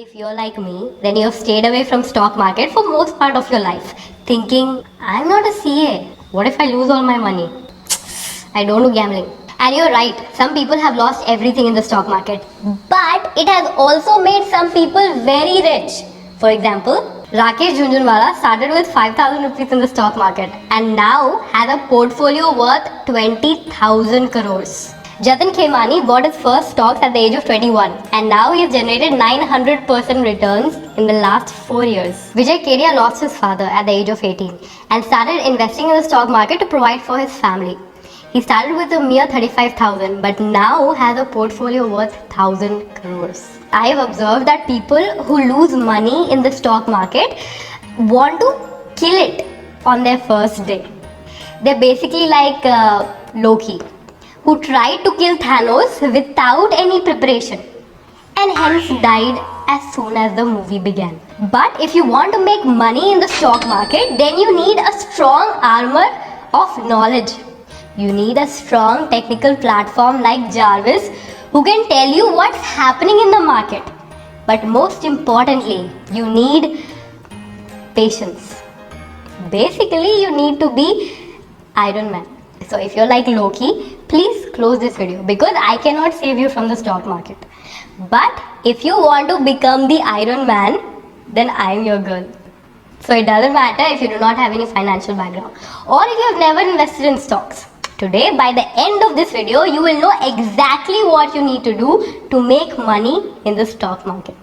If you're like me, then you have stayed away from stock market for most part of your life, thinking, I'm not a CA. What if I lose all my money? I don't do gambling. And you're right, some people have lost everything in the stock market. But it has also made some people very rich. For example, Rakesh Jhunjhunwala started with 5,000 rupees in the stock market and now has a portfolio worth 20,000 crores. Jatin Khemani bought his first stocks at the age of 21 and now he has generated 900% returns in the last 4 years. Vijay Kedia lost his father at the age of 18 and started investing in the stock market to provide for his family. He started with a mere 35,000 but now has a portfolio worth 1,000 crores. I have observed that people who lose money in the stock market want to kill it on their first day. They're basically like Loki, who tried to kill Thanos without any preparation and hence died as soon as the movie began. But if you want to make money in the stock market, then you need a strong armor of knowledge. You need a strong technical platform like Jarvis who can tell you what's happening in the market. But most importantly, you need patience. Basically, you need to be Iron Man. So if you're like Loki, please close this video because I cannot save you from the stock market. But if you want to become the Iron Man, then I'm your girl. So it doesn't matter if you do not have any financial background or if you have never invested in stocks. Today, by the end of this video, you will know exactly what you need to do to make money in the stock market.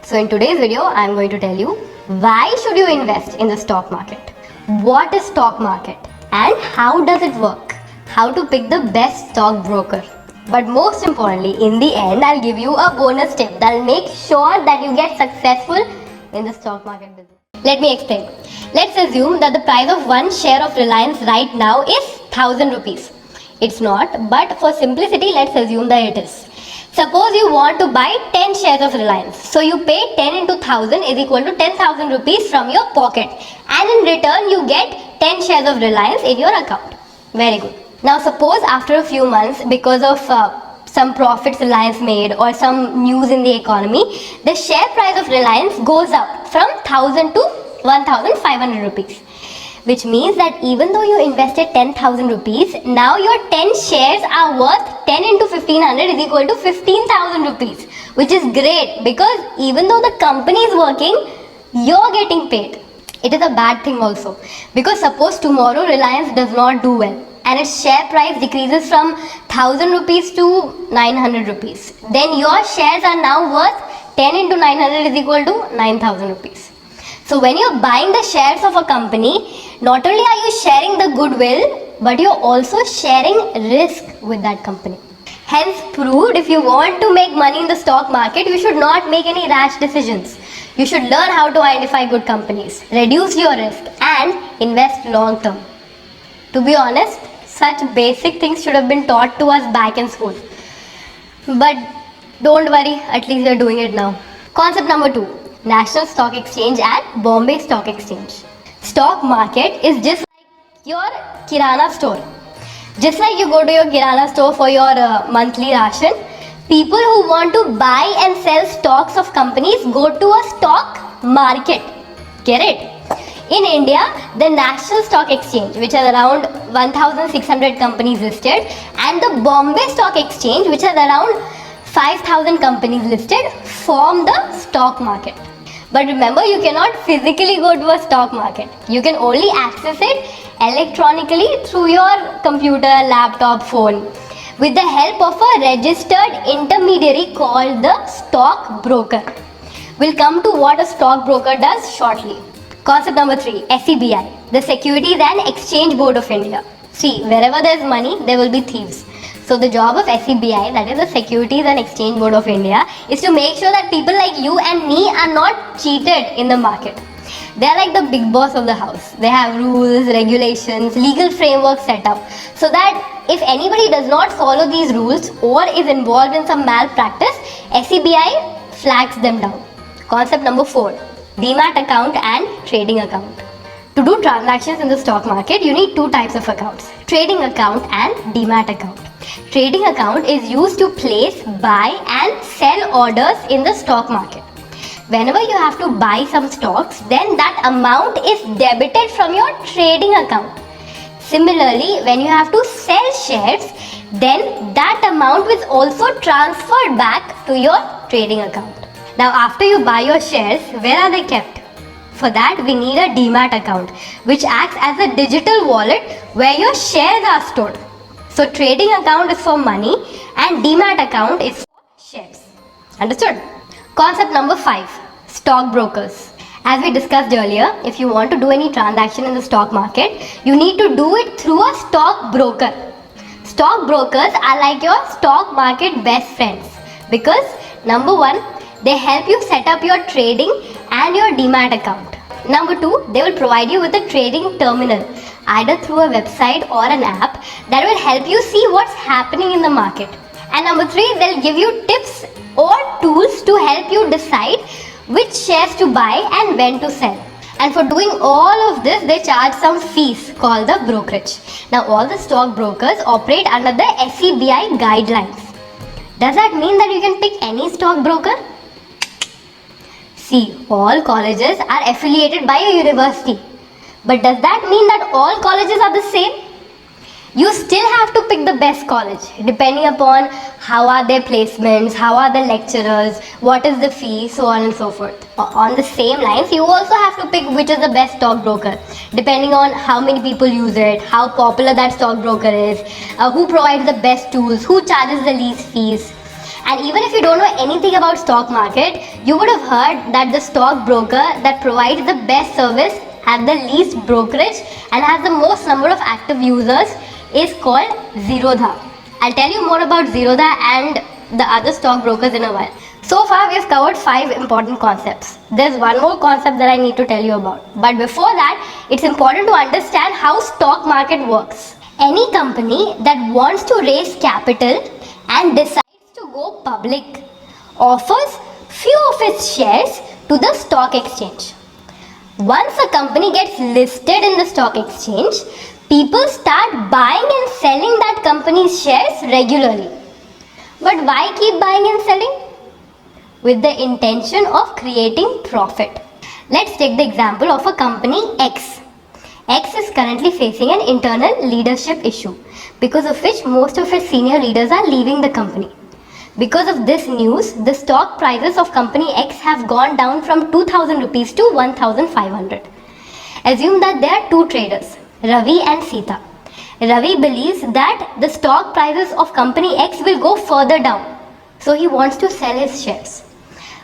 So in today's video, I'm going to tell you why should you invest in the stock market? What is stock market? And how does it work? How to pick the best stockbroker. But most importantly, in the end, I'll give you a bonus tip that'll make sure that you get successful in the stock market business. Let me explain. Let's assume that the price of one share of Reliance right now is 1,000 rupees. It's not, but for simplicity, let's assume that it is. Suppose you want to buy 10 shares of Reliance. So you pay 10 into 1,000 is equal to 10,000 rupees from your pocket. And in return, you get 10 shares of Reliance in your account. Very good. Now suppose after a few months, because of some profits Reliance made or some news in the economy, the share price of Reliance goes up from 1,000 to 1,500 rupees. Which means that even though you invested 10,000 rupees, now your 10 shares are worth 10 into 1500 is equal to 15,000 rupees. Which is great because even though the company is working, you're getting paid. It is a bad thing also because suppose tomorrow Reliance does not do well and its share price decreases from 1,000 rupees to 900 rupees. Then your shares are now worth 10 into 900 is equal to 9,000 rupees. So when you're buying the shares of a company, not only are you sharing the goodwill, but you're also sharing risk with that company. Hence proved, if you want to make money in the stock market, you should not make any rash decisions. You should learn how to identify good companies, reduce your risk and invest long term. To be honest, such basic things should have been taught to us back in school. But don't worry, at least you're doing it now. Concept number 2. National Stock Exchange and Bombay Stock Exchange. Stock market is just like your Kirana store. Just like you go to your Kirana store for your monthly ration, people who want to buy and sell stocks of companies go to a stock market. Get it? In India, the National Stock Exchange, which has around 1,600 companies listed, and the Bombay Stock Exchange, which has around 5,000 companies listed, form the stock market. But remember, you cannot physically go to a stock market. You can only access it electronically through your computer, laptop, phone with the help of a registered intermediary called the stockbroker. We'll come to what a stockbroker does shortly. Concept number 3, SEBI, the Securities and Exchange Board of India. See, wherever there's money, there will be thieves. So the job of SEBI, that is the Securities and Exchange Board of India, is to make sure that people like you and me are not cheated in the market. They are like the big boss of the house. They have rules, regulations, legal framework set up so that if anybody does not follow these rules or is involved in some malpractice, SEBI flags them down. Concept number 4, Demat account and trading account. To do transactions in the stock market, you need 2 types of accounts, trading account and Demat account. Trading account is used to place, buy and sell orders in the stock market. Whenever you have to buy some stocks, then that amount is debited from your trading account. Similarly, when you have to sell shares, then that amount is also transferred back to your trading account. Now, after you buy your shares, where are they kept? For that, we need a demat account, which acts as a digital wallet where your shares are stored. So, trading account is for money and demat account is for shares. Understood? Concept number 5, stockbrokers. As we discussed earlier, if you want to do any transaction in the stock market, you need to do it through a stockbroker. Stockbrokers are like your stock market best friends because number 1, they help you set up your trading and your demat account. Number 2, they will provide you with a trading terminal, either through a website or an app that will help you see what's happening in the market. And number 3, they'll give you tips or tools to help you decide which shares to buy and when to sell. And for doing all of this, they charge some fees called the brokerage. Now, all the stockbrokers operate under the SEBI guidelines. Does that mean that you can pick any stockbroker? See, all colleges are affiliated by a university. But does that mean that all colleges are the same? You still have to pick the best college depending upon how are their placements, how are the lecturers, what is the fee, so on and so forth. On the same lines, you also have to pick which is the best stockbroker depending on how many people use it, how popular that stockbroker is, who provides the best tools, who charges the least fees. And even if you don't know anything about stock market, you would have heard that the stockbroker that provides the best service, has the least brokerage and has the most number of active users is called Zerodha. I'll tell you more about Zerodha and the other stockbrokers in a while. So far we have covered 5 important concepts. There's one more concept that I need to tell you about. But before that, it's important to understand how stock market works. Any company that wants to raise capital and decides to go public offers few of its shares to the stock exchange. Once a company gets listed in the stock exchange, people start buying and selling that company's shares regularly. But why keep buying and selling? With the intention of creating profit. Let's take the example of a company X. X is currently facing an internal leadership issue, because of which most of its senior leaders are leaving the company. Because of this news, the stock prices of company X have gone down from 2000 rupees to 1500. Assume that there are 2 traders, Ravi and Sita. Ravi believes that the stock prices of company X will go further down, so he wants to sell his shares.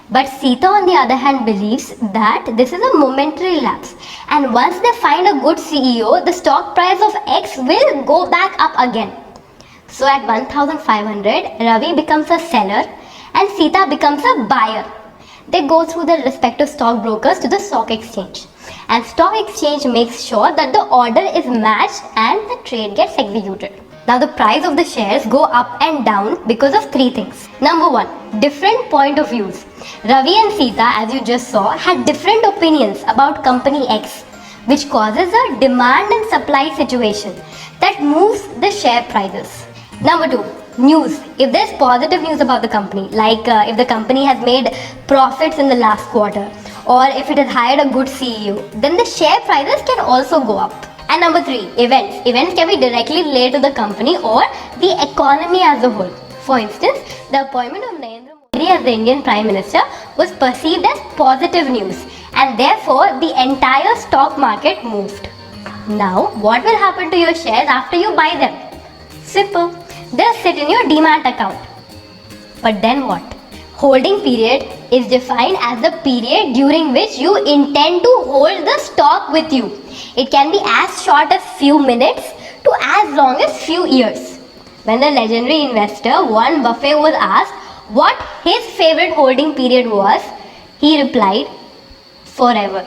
But Sita on the other hand believes that this is a momentary lapse, and once they find a good CEO, the stock price of X will go back up again. So at 1500, Ravi becomes a seller and Sita becomes a buyer. They go through the respective stockbrokers to the stock exchange, and stock exchange makes sure that the order is matched and the trade gets executed. Now the price of the shares go up and down because of 3 things. Number 1, different point of views. Ravi and Sita, as you just saw, had different opinions about company X, which causes a demand and supply situation that moves the share prices. Number 2, news. If there's positive news about the company, like if the company has made profits in the last quarter, or if it has hired a good CEO, then the share prices can also go up. And number 3, events. Events can be directly related to the company or the economy as a whole. For instance, the appointment of Narendra Modi as the Indian Prime Minister was perceived as positive news, and therefore the entire stock market moved. Now, what will happen to your shares after you buy them? Simple. They'll sit in your demat account. But then what? Holding period is defined as the period during which you intend to hold the stock with you. It can be as short as few minutes to as long as few years. When the legendary investor Warren Buffett was asked what his favorite holding period was, he replied, forever.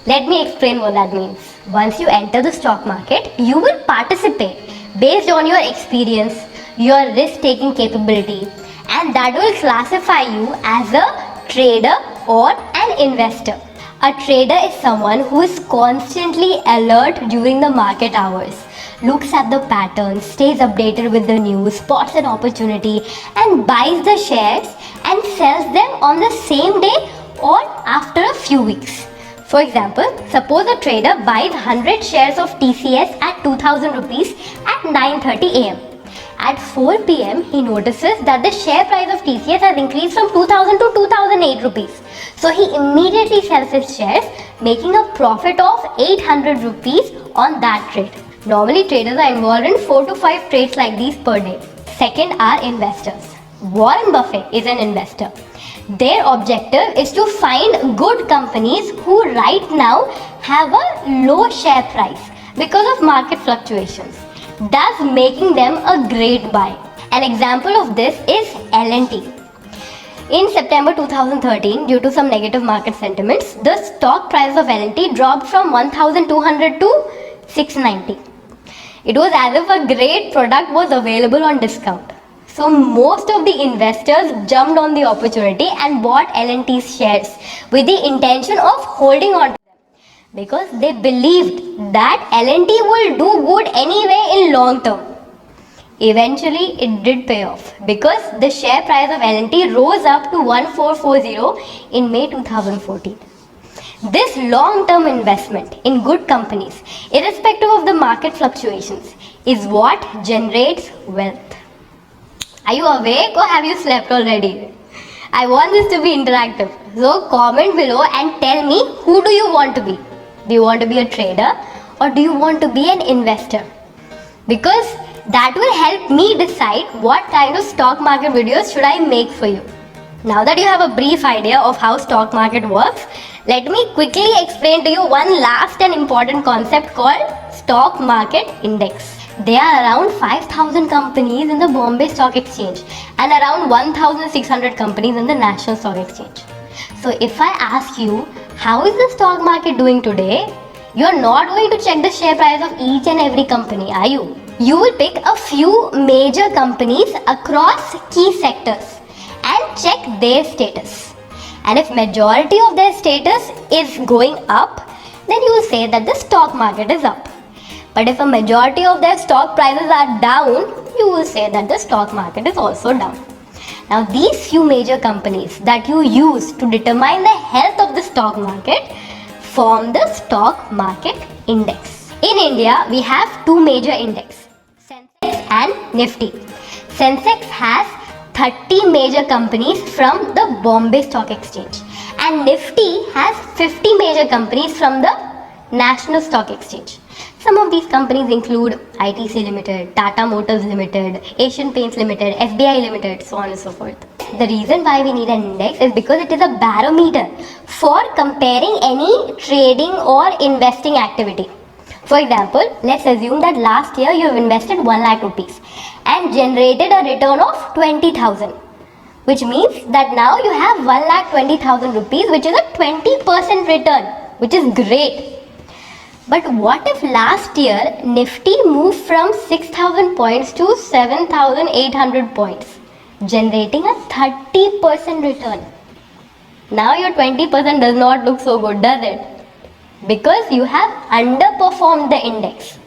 Let me explain what that means. Once you enter the stock market, you will participate based on your experience, your risk-taking capability, and that will classify you as a trader or an investor. A trader is someone who is constantly alert during the market hours, looks at the patterns, stays updated with the news, spots an opportunity, and buys the shares and sells them on the same day or few weeks. For example, suppose a trader buys 100 shares of TCS at 2000 rupees at 9:30 am. At 4 pm, he notices that the share price of TCS has increased from 2000 to 2008 rupees. So he immediately sells his shares, making a profit of 800 rupees on that trade. Normally, traders are involved in 4 to 5 trades like these per day. Second are investors. Warren Buffett is an investor. Their objective is to find good companies who right now have a low share price because of market fluctuations, thus making them a great buy. An example of this is L&T. In September 2013, due to some negative market sentiments, the stock price of L&T dropped from 1200 to 690. It was as if a great product was available on discount. So most of the investors jumped on the opportunity and bought L&T's shares with the intention of holding on to them, because they believed that L&T will do good anyway in long term. Eventually, it did pay off because the share price of L&T rose up to 1440 in May 2014. This long-term investment in good companies, irrespective of the market fluctuations, is what generates wealth. Are you awake or have you slept already? I want this to be interactive. So comment below and tell me, who do you want to be? Do you want to be a trader or do you want to be an investor? Because that will help me decide what kind of stock market videos should I make for you. Now that you have a brief idea of how stock market works, let me quickly explain to you one last and important concept called stock market index. There are around 5,000 companies in the Bombay Stock Exchange and around 1,600 companies in the National Stock Exchange. So if I ask you, how is the stock market doing today? You are not going to check the share price of each and every company, are you? You will pick a few major companies across key sectors and check their status. And if majority of their status is going up, then you will say that the stock market is up. But if a majority of their stock prices are down, you will say that the stock market is also down. Now these few major companies that you use to determine the health of the stock market form the stock market index. In India, we have two major indexes, Sensex and Nifty. Sensex has 30 major companies from the Bombay Stock Exchange and Nifty has 50 major companies from the National Stock Exchange. Some of these companies include ITC Limited, Tata Motors Limited, Asian Paints Limited, FBI Limited, so on and so forth. The reason why we need an index is because it is a barometer for comparing any trading or investing activity. For example, let's assume that last year you have invested 1 lakh rupees and generated a return of 20,000, which means that now you have 1,20,000 rupees, which is a 20% return, which is great. But what if last year Nifty moved from 6,000 points to 7,800 points, generating a 30% return? Now your 20% does not look so good, does it? Because you have underperformed the index.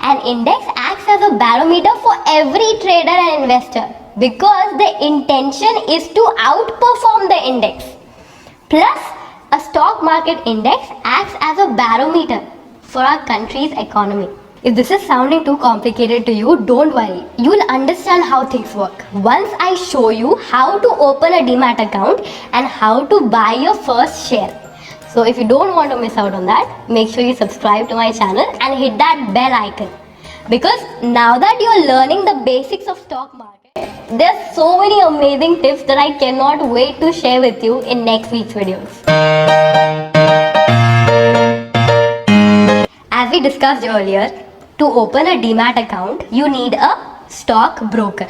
An index acts as a barometer for every trader and investor because the intention is to outperform the index. Plus, a stock market index acts as a barometer for our country's economy. If this is sounding too complicated to you, don't worry. You will understand how things work once I show you how to open a Demat account and how to buy your first share. So if you don't want to miss out on that, make sure you subscribe to my channel and hit that bell icon. Because now that you are learning the basics of stock market, there are so many amazing tips that I cannot wait to share with you in next week's videos. As we discussed earlier, to open a Demat account, you need a stock broker.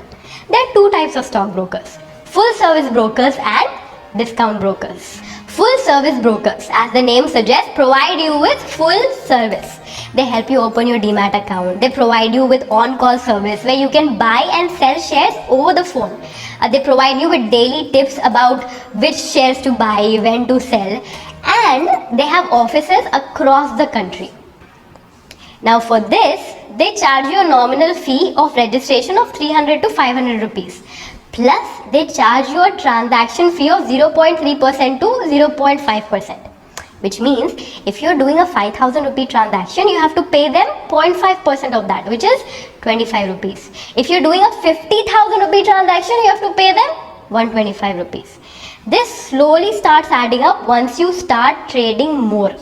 There are two types of stock brokers, full service brokers and discount brokers. Full service brokers, as the name suggests, provide you with full service. They help you open your Demat account. They provide you with on-call service where you can buy and sell shares over the phone. They provide you with daily tips about which shares to buy, when to sell, and they have offices across the country. Now for this, they charge you a nominal fee of registration of 300 to 500 rupees. Plus, they charge you a transaction fee of 0.3% to 0.5%. Which means if you're doing a 5,000 rupee transaction, you have to pay them 0.5% of that, which is 25 rupees. If you're doing a 50,000 rupee transaction, you have to pay them 125 rupees. This slowly starts adding up once you start trading more.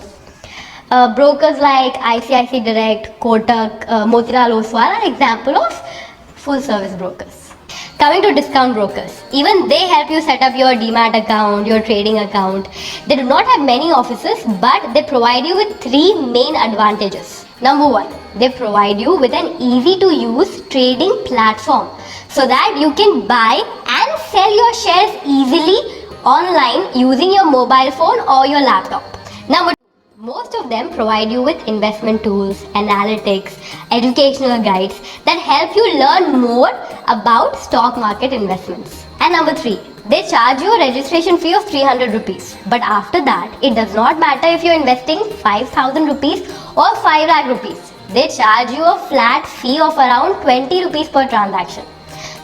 Brokers like ICICI Direct, Kotak, Motilal Oswal are example of full service brokers. Coming to discount brokers, even they help you set up your demat account, your trading account. They do not have many offices, but they provide you with three main advantages. Number one, they provide you with an easy to use trading platform so that you can buy and sell your shares easily online using your mobile phone or your laptop. Number two, most of them provide you with investment tools, analytics, educational guides that help you learn more about stock market investments. And number three, they charge you a registration fee of 300 rupees. But after that, it does not matter if you're investing 5,000 rupees or 5 lakh rupees. They charge you a flat fee of around 20 rupees per transaction.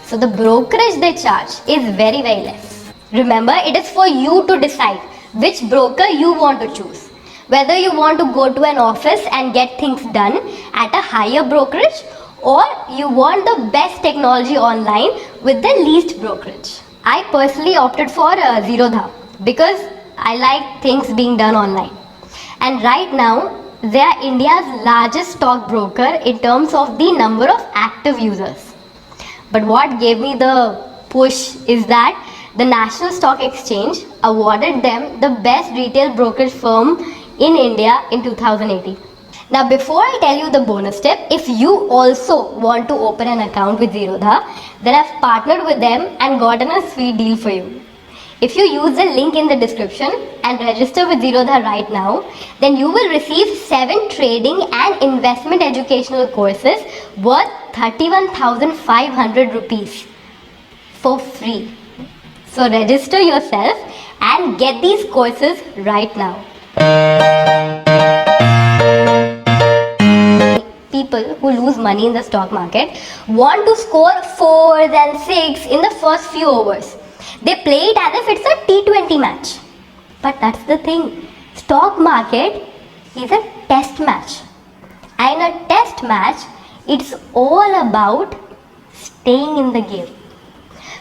So the brokerage they charge is very less. Remember, it is for you to decide which broker you want to choose. Whether you want to go to an office and get things done at a higher brokerage, or you want the best technology online with the least brokerage. I personally opted for Zerodha because I like things being done online. And right now, they are India's largest stock broker in terms of the number of active users. But what gave me the push is that the National Stock Exchange awarded them the best retail brokerage firm in India in 2018. Now before I tell you the bonus tip, if you also want to open an account with Zerodha, then I've partnered with them and gotten a sweet deal for you. If you use the link in the description and register with Zerodha right now, then you will receive 7 trading and investment educational courses worth 31,500 rupees for free. So register yourself and get these courses right now. People who lose money in the stock market want to score 4s and 6 in the first few overs. They play it as if it's a T20 match. But that's the thing. Stock market is a test match. And in a test match, it's all about staying in the game.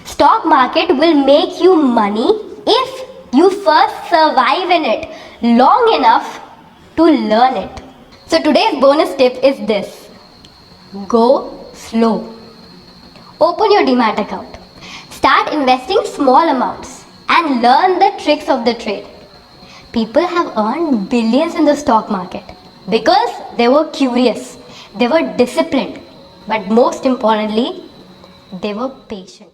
Stock market will make you money if you first survive in it long enough to learn it. So today's bonus tip is this. Go slow. Open your demat account. Start investing small amounts and learn the tricks of the trade. People have earned billions in the stock market because they were curious, they were disciplined, but most importantly, they were patient.